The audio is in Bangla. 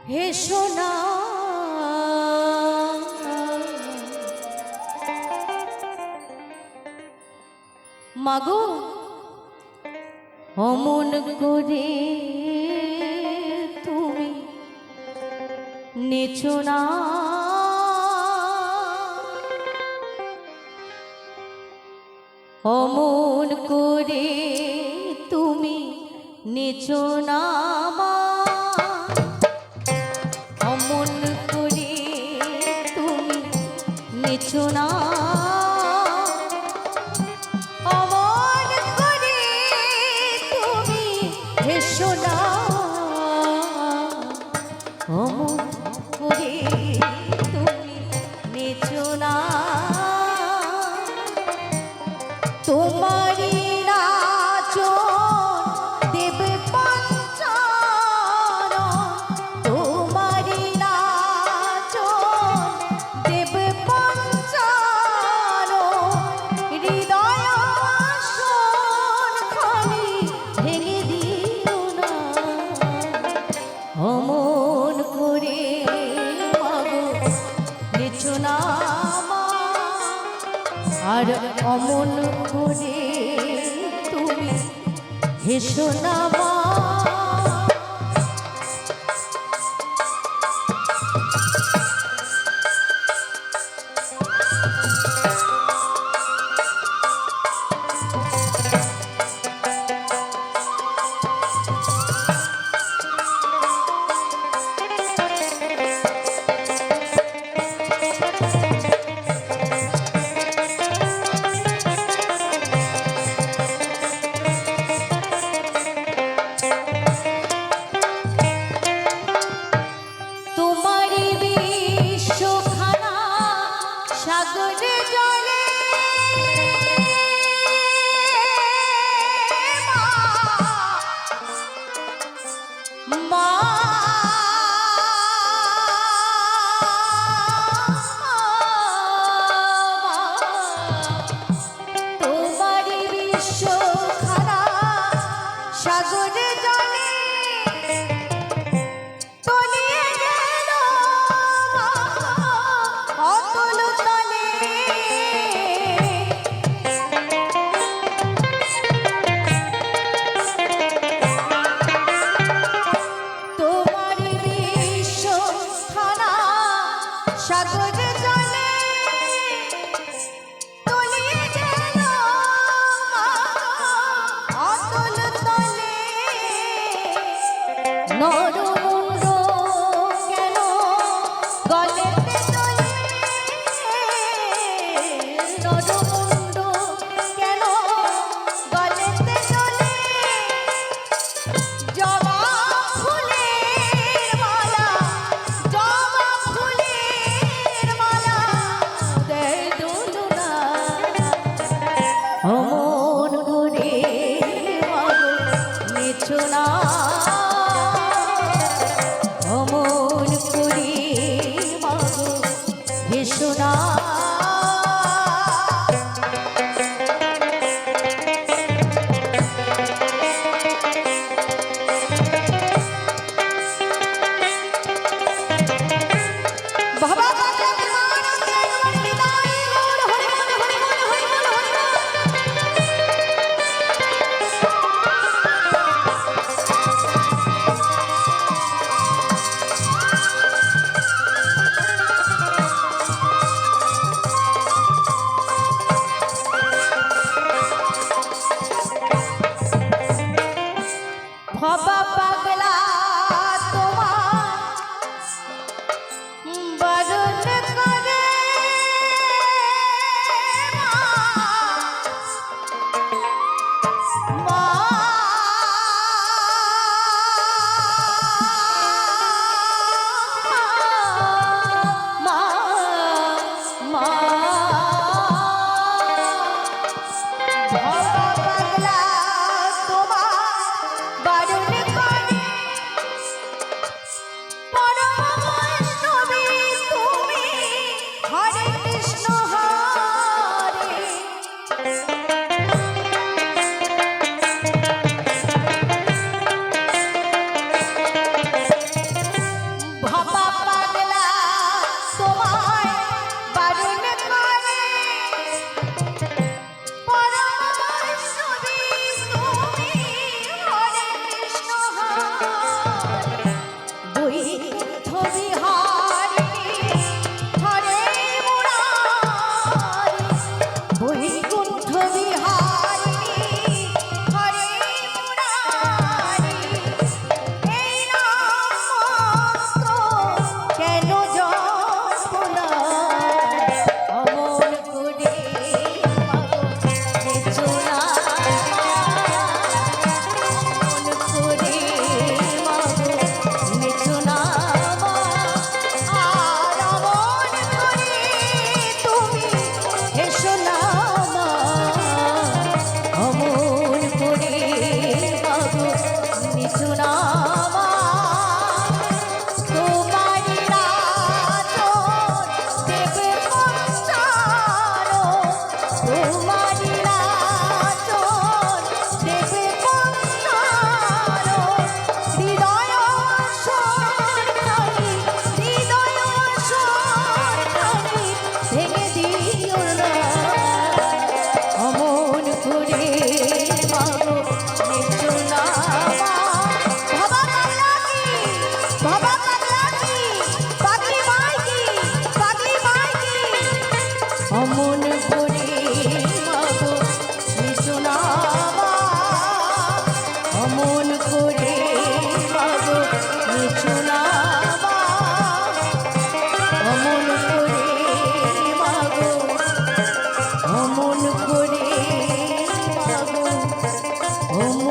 হে সোনা মাগো অমন করে তুমি নেচো না অমন করে তুমি নেচো না অমন করে তুমি নেচো না অমন করে তুমি হেসো না অমন করে তুমি নেচো না তোমারি নাচন দেবে পঞ্চার তোমারি নাচন দেবে পঞ্চার হৃদয় আসন খালি ভেঙে দিও না অমন করে মাগো নেচো না আর অমন করে তুমি হেসো না মা সাগরে জলে মা তোমারি বিশ্বখানা সাগরে জলে তলিয়ে গেল অতল তলে তোমারি বিশ্বখানা সাগরে জলে তলিয়ে গেল অতল তলে নরমুণ্ড কেন গলেতে তোলে নরমুণ্ড কেন গলেতে তোলে জবা ফুলের মালা জবা ফুলের মালা দেয় দোলনা অমন করে মাগো নেচো না ও